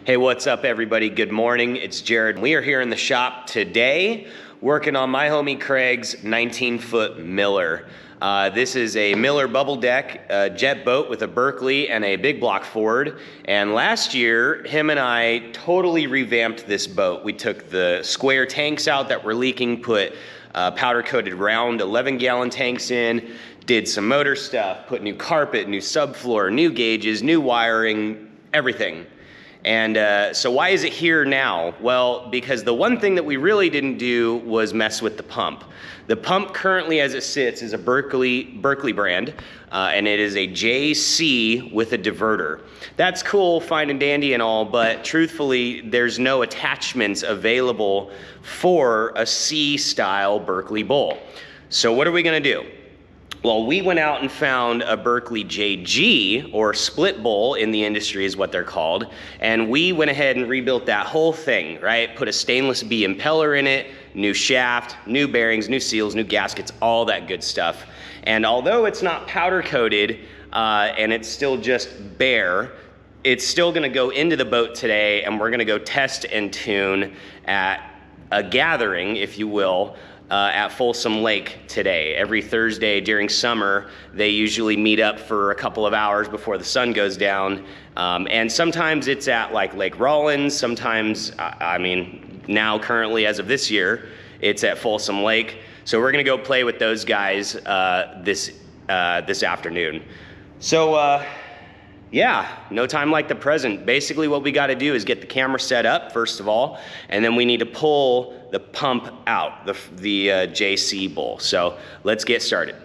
Hey, what's up everybody? Good morning, it's Jared. We are here in the shop today working on my homie Craig's 19-foot Miller. This is a Miller bubble deck jet boat with a Berkeley and a big block forward. And last year, him and I totally revamped this boat. We took the square tanks out that were leaking, put powder-coated round 11-gallon tanks in, did some motor stuff, put new carpet, new subfloor, new gauges, new wiring, everything. And so why is it here now? Well, because the one thing that we really didn't do was mess with the pump. The pump currently as it sits is a Berkeley brand, and it is a JC with a diverter. That's cool, fine and dandy and all, but truthfully, there's no attachments available for a C-style Berkeley bowl. So what are we gonna do? Well, we went out and found a Berkeley JG, or split bowl in the industry is what they're called, and we went ahead and rebuilt that whole thing, right? Put a stainless B impeller in it, new shaft, new bearings, new seals, new gaskets, all that good stuff. And although it's not powder coated and it's still just bare, it's still gonna go into the boat today, and we're gonna go test and tune at a gathering, if you will, at Folsom Lake today. Every Thursday during summer, they usually meet up for a couple of hours before the sun goes down. And sometimes it's at like Lake Rollins, sometimes, I mean, now currently as of this year, it's at Folsom Lake. So we're gonna go play with those guys this afternoon. So yeah, no time like the present. Basically what we gotta do is get the camera set up first of all, and then we need to pull the pump out, the JC bowl. So let's get started.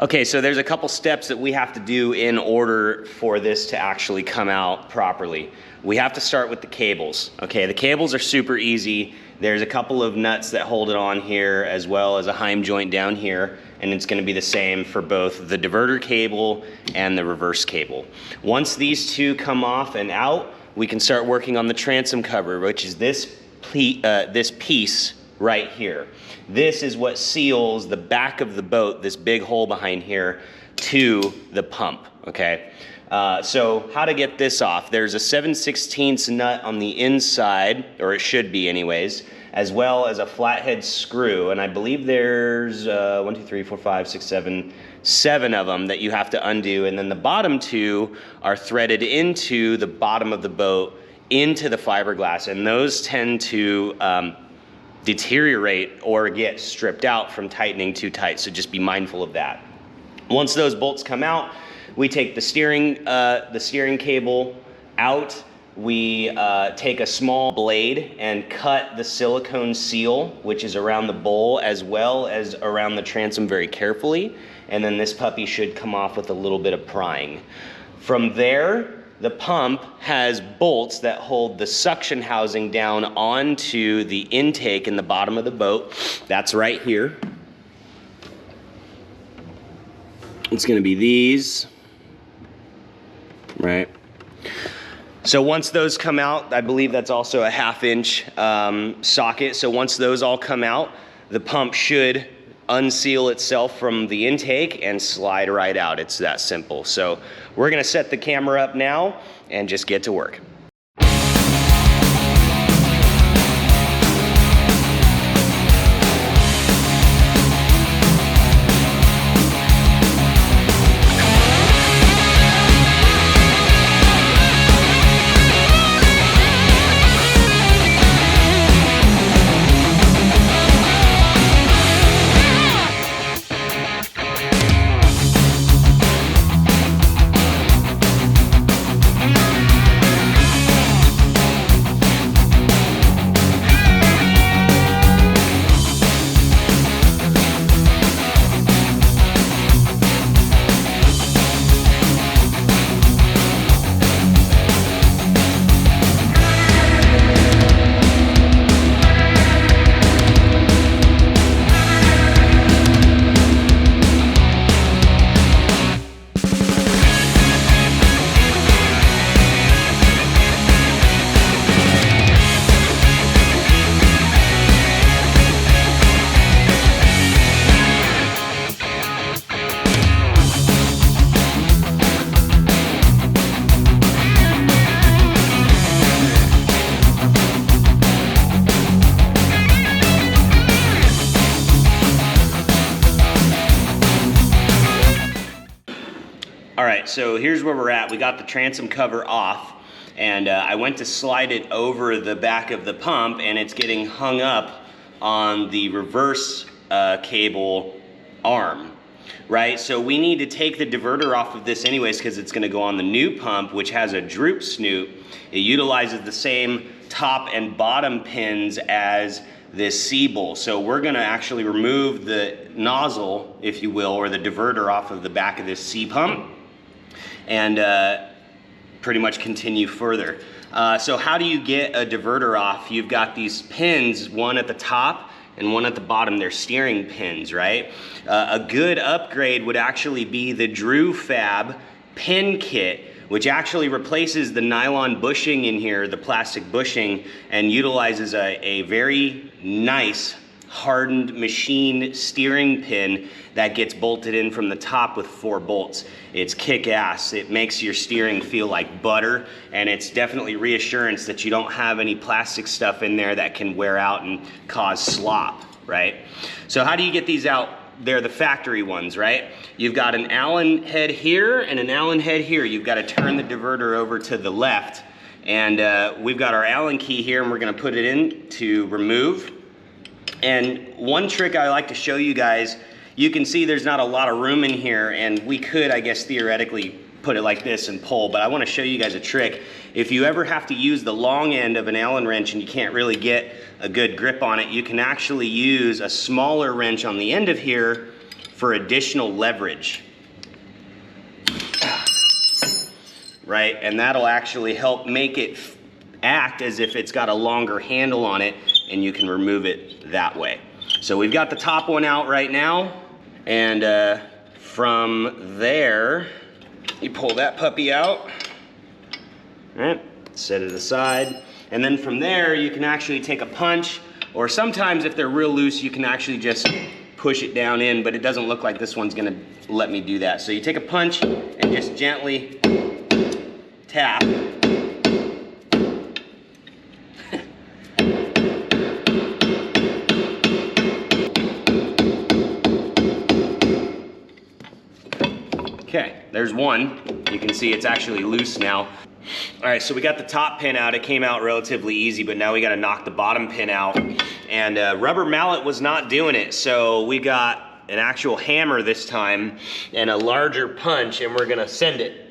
Okay, so there's a couple steps that we have to do in order for this to actually come out properly. We have to start with the cables. Okay, the cables are super easy. There's a couple of nuts that hold it on here, as well as a heim joint down here, and it's gonna be the same for both the diverter cable and the reverse cable. Once these two come off and out, we can start working on the transom cover, which is this piece right here. This is what seals the back of the boat, this big hole behind here, to the pump, okay? So how to get this off? There's a 7/16 nut on the inside, or it should be anyways, as well as a flathead screw, and I believe there's 1, 2, 3, 4, 5, 6, 7 of them that you have to undo, and then the bottom two are threaded into the bottom of the boat into the fiberglass, and those tend to deteriorate or get stripped out from tightening too tight, so just be mindful of that. Once those bolts come out, we take the steering cable out. We take a small blade and cut the silicone seal, which is around the bowl as well as around the transom very carefully, and then this puppy should come off with a little bit of prying. From there, the pump has bolts that hold the suction housing down onto the intake in the bottom of the boat. That's right here. It's gonna be these, right? So once those come out, I believe that's also a 1/2-inch socket. So once those all come out, the pump should unseal itself from the intake and slide right out. It's that simple. So we're gonna set the camera up now and just get to work. so here's where we're at. We got the transom cover off, and I went to slide it over the back of the pump, and it's getting hung up on the reverse cable arm, right? So we need to take the diverter off of this anyways, because it's gonna go on the new pump, which has a droop snoot. It utilizes the same top and bottom pins as this C-bowl. So we're gonna actually remove the nozzle, if you will, or the diverter off of the back of this C pump, and pretty much continue further. So how do you get a diverter off? You've got these pins, one at the top and one at the bottom. They're steering pins, right? A good upgrade would actually be the DrewFab pin kit, which actually replaces the nylon bushing in here, the plastic bushing, and utilizes a very nice hardened machine steering pin that gets bolted in from the top with 4 bolts. It's kick-ass. It makes your steering feel like butter, and it's definitely reassurance that you don't have any plastic stuff in there that can wear out and cause slop, right? So how do you get these out? They're the factory ones, right? You've got an Allen head here and an Allen head here. You've got to turn the diverter over to the left, and we've got our Allen key here, and we're gonna put it in to remove. And one trick I like to show you guys, you can see there's not a lot of room in here, and we could, I guess, theoretically put it like this and pull, but I want to show you guys a trick. If you ever have to use the long end of an Allen wrench and you can't really get a good grip on it, you can actually use a smaller wrench on the end of here for additional leverage. Right, and that'll actually help make it act as if it's got a longer handle on it, and you can remove it that way. So we've got the top one out right now, and from there, you pull that puppy out, all right, set it aside, and then from there, you can actually take a punch, or sometimes if they're real loose, you can actually just push it down in, but it doesn't look like this one's gonna let me do that. So you take a punch and just gently tap. Okay, there's one. You can see it's actually loose now. All right, so we got the top pin out. It came out relatively easy, but now we gotta knock the bottom pin out. And rubber mallet was not doing it, so we got an actual hammer this time and a larger punch, and we're gonna send it.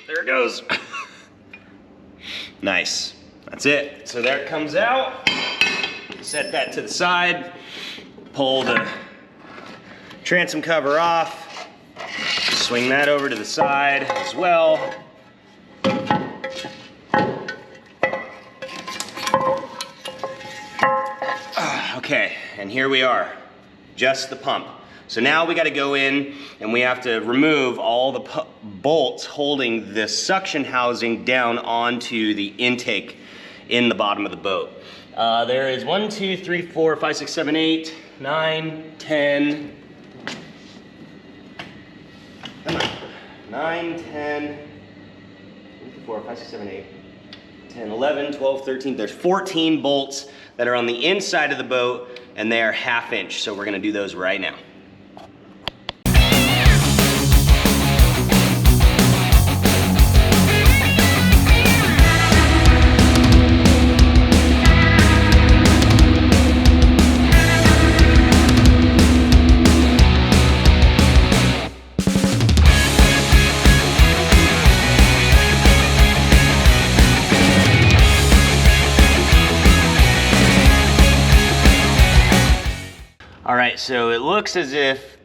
There it goes. Nice. That's it. So there it comes out. Set that to the side. Pull the transom cover off. Swing that over to the side as well. Okay, and here we are. Just the pump. So now we got to go in and we have to remove all the bolts holding the suction housing down onto the intake in the bottom of the boat. There is 1, 2, 3, 4, 5, 6, 7, 8, 9, 10, 9, 10, 4, 5, 6, 7, 8, 10, 11, 12, 13. There's 14 bolts that are on the inside of the boat, and they are 1/2 inch. So we're gonna do those right now. All right, so it looks as if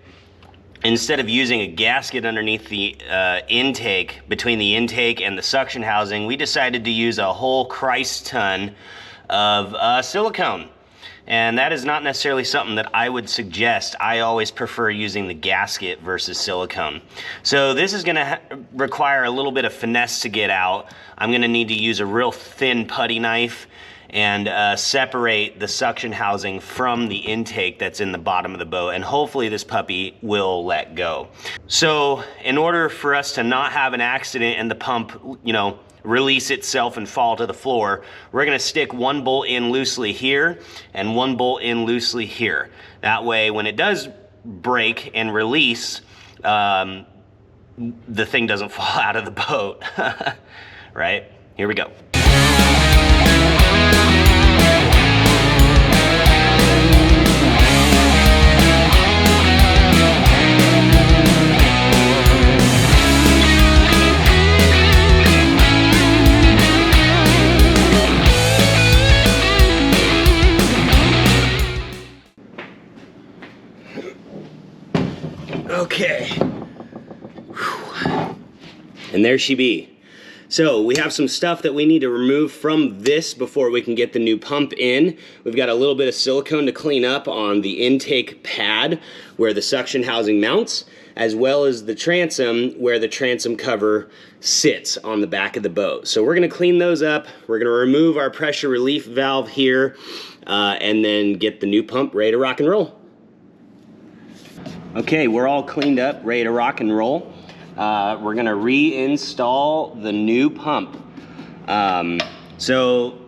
instead of using a gasket underneath the intake, between the intake and the suction housing, we decided to use a whole Christ ton of silicone. And that is not necessarily something that I would suggest. I always prefer using the gasket versus silicone. So this is gonna require a little bit of finesse to get out. I'm gonna need to use a real thin putty knife and separate the suction housing from the intake that's in the bottom of the boat, and hopefully this puppy will let go. So in order for us to not have an accident and the pump, you know, release itself and fall to the floor, we're gonna stick one bolt in loosely here and one bolt in loosely here. That way, when it does break and release, the thing doesn't fall out of the boat, right? Here we go. Okay. Whew. And there she be. So we have some stuff that we need to remove from this before we can get the new pump in. We've got a little bit of silicone to clean up on the intake pad where the suction housing mounts, as well as the transom where the transom cover sits on the back of the boat. So we're gonna clean those up. We're gonna remove our pressure relief valve here and then get the new pump ready to rock and roll. Okay, we're all cleaned up, ready to rock and roll. We're gonna reinstall the new pump. So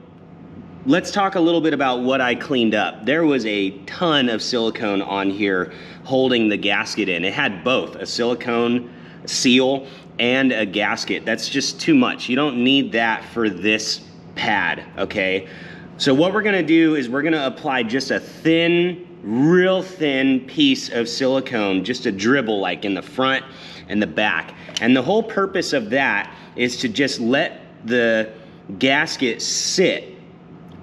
let's talk a little bit about what I cleaned up. There was a ton of silicone on here holding the gasket in. It had both a silicone seal and a gasket. That's just too much. You don't need that for this pad, okay? So what we're gonna do is we're gonna apply just a thin, real thin piece of silicone, just a dribble like in the front and the back. And the whole purpose of that is to just let the gasket sit,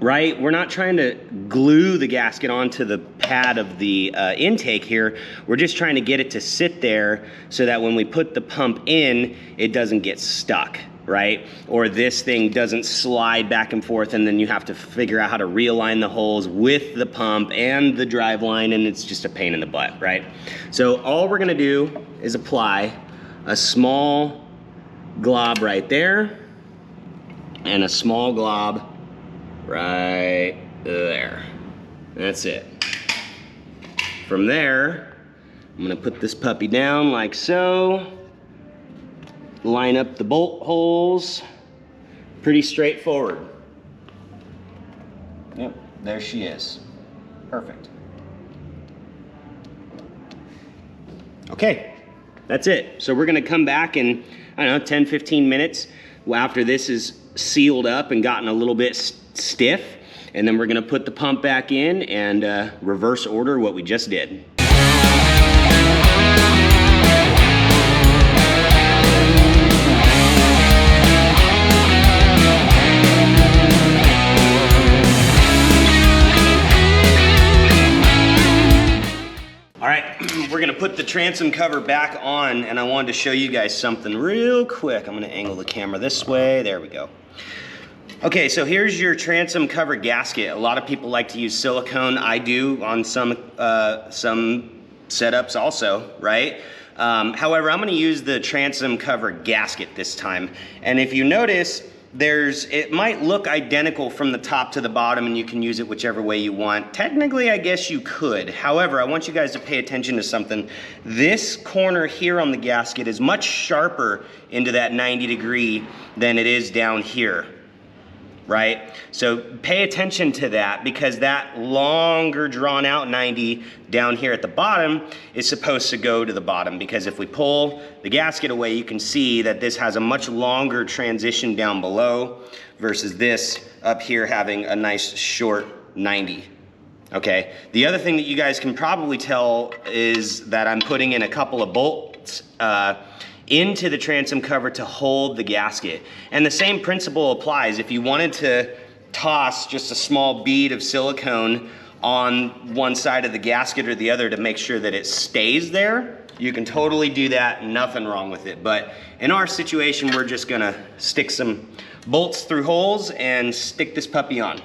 right? We're not trying to glue the gasket onto the pad of the intake here. We're just trying to get it to sit there so that when we put the pump in, it doesn't get stuck, right? Or this thing doesn't slide back and forth and then you have to figure out how to realign the holes with the pump and the drive line, and it's just a pain in the butt, right? So all we're gonna do is apply a small glob right there and a small glob right there. That's it. From there, I'm gonna put this puppy down like so. Line up the bolt holes. Pretty straightforward. Yep, there she is. Perfect. Okay, that's it. So we're gonna come back in, I don't know, 10, 15 minutes after this is sealed up and gotten a little bit stiff, and then we're gonna put the pump back in and reverse order what we just did. We're gonna put the transom cover back on, and I wanted to show you guys something real quick. I'm gonna angle the camera this way. There we go. Okay, so here's your transom cover gasket. A lot of people like to use silicone. I do on some setups also, right? However, I'm gonna use the transom cover gasket this time. And if you notice, it might look identical from the top to the bottom and you can use it whichever way you want. Technically, I guess you could. However, I want you guys to pay attention to something. This corner here on the gasket is much sharper into that 90-degree than it is down here, right? So pay attention to that, because that longer drawn out 90 down here at the bottom is supposed to go to the bottom, because if we pull the gasket away, you can see that this has a much longer transition down below versus this up here having a nice short 90. Okay, the other thing that you guys can probably tell is that I'm putting in a couple of bolts into the transom cover to hold the gasket. And the same principle applies. If you wanted to toss just a small bead of silicone on one side of the gasket or the other to make sure that it stays there, you can totally do that, nothing wrong with it. But in our situation, we're just gonna stick some bolts through holes and stick this puppy on.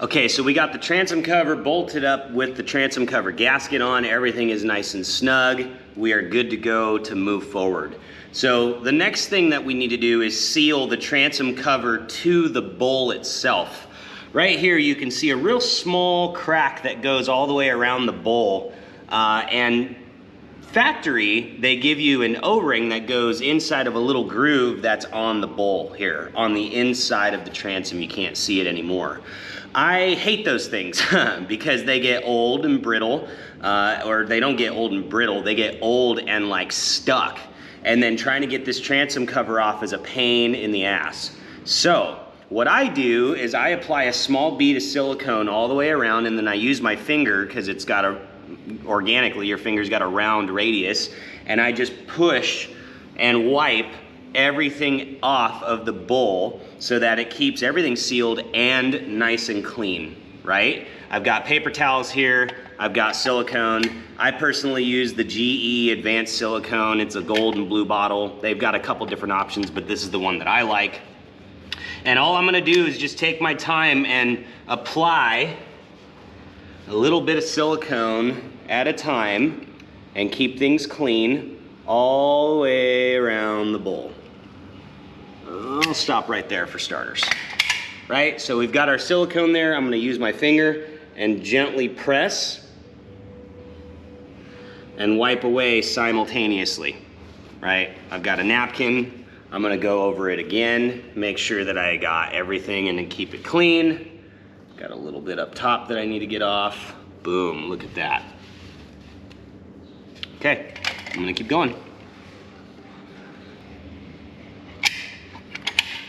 Okay, so we got the transom cover bolted up with the transom cover gasket on. Everything is nice and snug. We are good to go to move forward. So the next thing that we need to do is seal the transom cover to the bowl itself. Right here you can see a real small crack that goes all the way around the bowl. And factory, they give you an O-ring that goes inside of a little groove that's on the bowl here, on the inside of the transom. You can't see it anymore. I hate those things because they get old and brittle, or they don't get old and brittle, they get old and like stuck. And then trying to get this transom cover off is a pain in the ass. So what I do is I apply a small bead of silicone all the way around, and then I use my finger, because it's got a, organically your finger's got a round radius, and I just push and wipe everything off of the bowl so that it keeps everything sealed and nice and clean, right? I've got paper towels here, I've got silicone. I personally use the GE Advanced Silicone. It's a gold and blue bottle. They've got a couple different options, but this is the one that I like. And all I'm gonna do is just take my time and apply a little bit of silicone at a time and keep things clean all the way around the bowl. I'll stop right there for starters. Right, so we've got our silicone there. I'm gonna use my finger and gently press and wipe away simultaneously, right? I've got a napkin. I'm gonna go over it again, make sure that I got everything and then keep it clean. Got a little bit up top that I need to get off. Boom, look at that. Okay, I'm gonna keep going.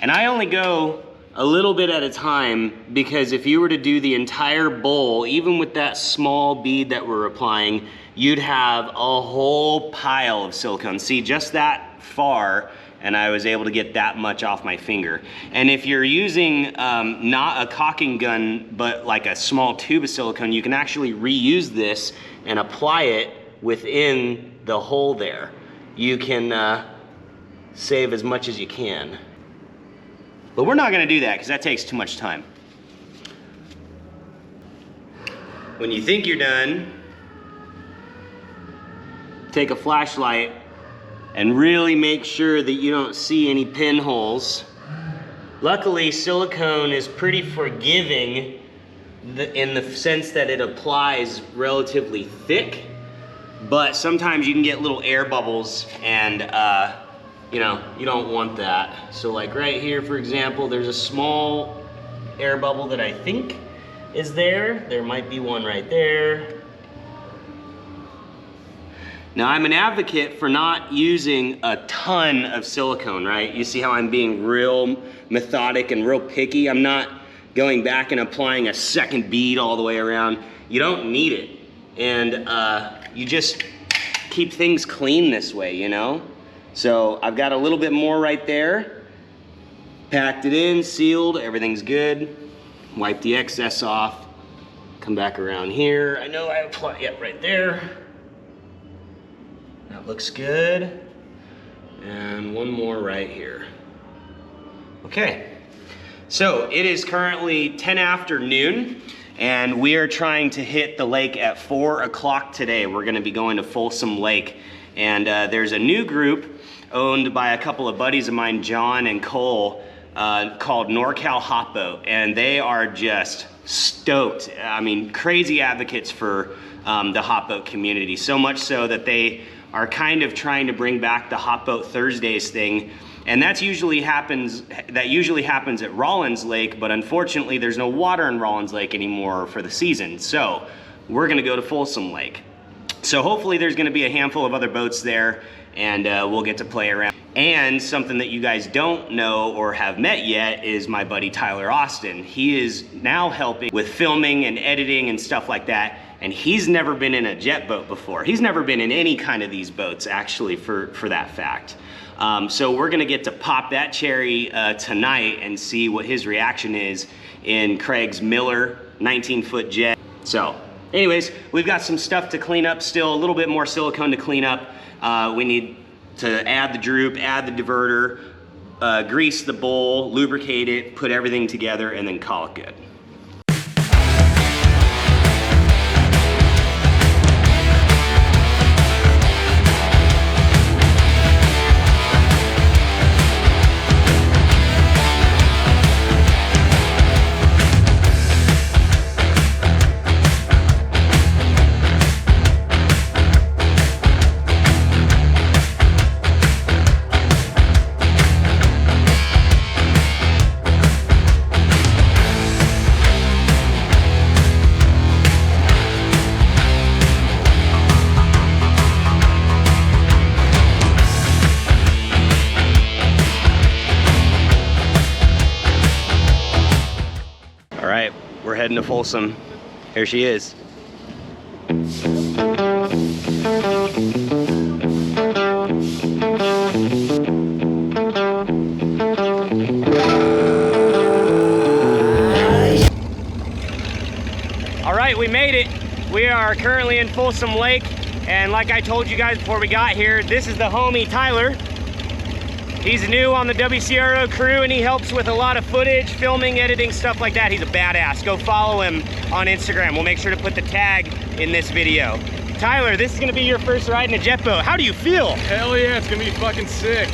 And I only go a little bit at a time, because if you were to do the entire bowl, even with that small bead that we're applying, you'd have a whole pile of silicone. See, just that far, and I was able to get that much off my finger. And if you're using not a caulking gun, but like a small tube of silicone, you can actually reuse this and apply it within the hole there. You can save as much as you can. But we're not gonna do that because that takes too much time. When you think you're done, take a flashlight and really make sure that you don't see any pinholes. Luckily, silicone is pretty forgiving in the sense that it applies relatively thick, but sometimes you can get little air bubbles, and you know, you don't want that. So like right here, for example, there's a small air bubble that I think is there. There might be one right there. Now, I'm an advocate for not using a ton of silicone, right? You see how I'm being real methodic and real picky? I'm not going back and applying a second bead all the way around. You don't need it. And you just keep things clean this way, you know? So I've got a little bit more right there. Packed it in, sealed, everything's good. Wipe the excess off. Come back around here. I know I applied, yep, right there. That looks good. And one more right here. Okay, so it is currently 10 after noon, and we are trying to hit the lake at 4 o'clock today. We're gonna be going to Folsom Lake, and there's a new group owned by a couple of buddies of mine, John and Cole, called NorCal Hot Boat, and they are just stoked. I mean, crazy advocates for the hot boat community, so much so that they are kind of trying to bring back the Hot Boat Thursdays thing, and that usually happens at Rollins Lake, but unfortunately there's no water in Rollins Lake anymore for the season, so we're gonna go to Folsom Lake. So hopefully there's gonna be a handful of other boats there, and we'll get to play around. And something that you guys don't know or have met yet is my buddy Tyler Austin. He is now helping with filming and editing and stuff like that, and he's never been in a jet boat before. He's never been in any kind of these boats, actually, for that fact. So we're gonna get to pop that cherry tonight and see what his reaction is in Craig's Miller 19-foot jet. So anyways, we've got some stuff to clean up still, a little bit more silicone to clean up. We need to add the droop, add the diverter, grease the bowl, lubricate it, put everything together, and then call it good. heading to Folsom. Here she is. All right, we made it. We are currently in Folsom Lake, and like I told you guys before we got here, this is the homie Tyler. He's new on the WCRO crew, and he helps with a lot of footage, filming, editing, stuff like that. He's a badass. Go follow him on Instagram. We'll make sure to put the tag in this video. Tyler, this is gonna be your first ride in a jet boat. How do you feel? Hell yeah, it's gonna be fucking sick.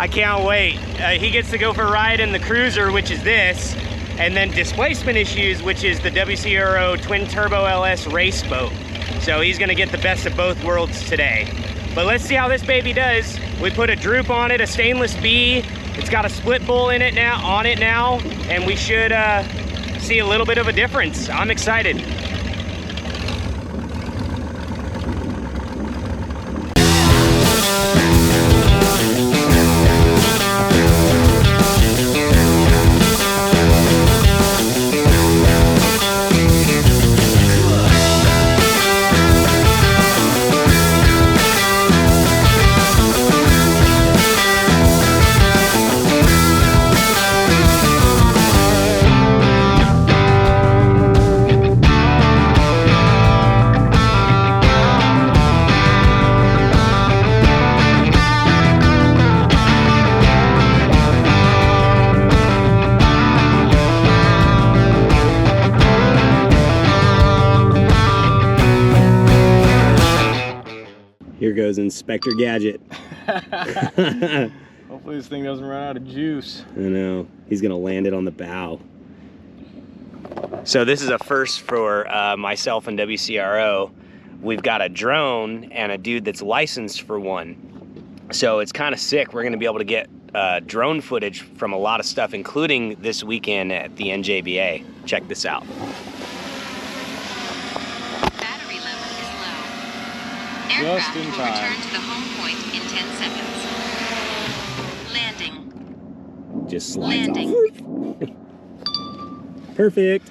I can't wait. He gets to go for a ride in the cruiser, which is this, and then Displacement Issues, which is the WCRO Twin Turbo LS race boat. So he's gonna get the best of both worlds today. But let's see how this baby does. We put a droop on it, a stainless B. It's got a split bowl in it now, and we should see a little bit of a difference. I'm excited. Here goes Inspector Gadget. Hopefully this thing doesn't run out of juice. I know. He's gonna land it on the bow. So this is a first for myself and WCRO. We've got a drone and a dude that's licensed for one. So it's kind of sick. We're gonna be able to get drone footage from a lot of stuff, including this weekend at the NJBA. Check this out. Just in time. Return to the home point in 10 seconds. Landing. Just slides Landing. off. Perfect.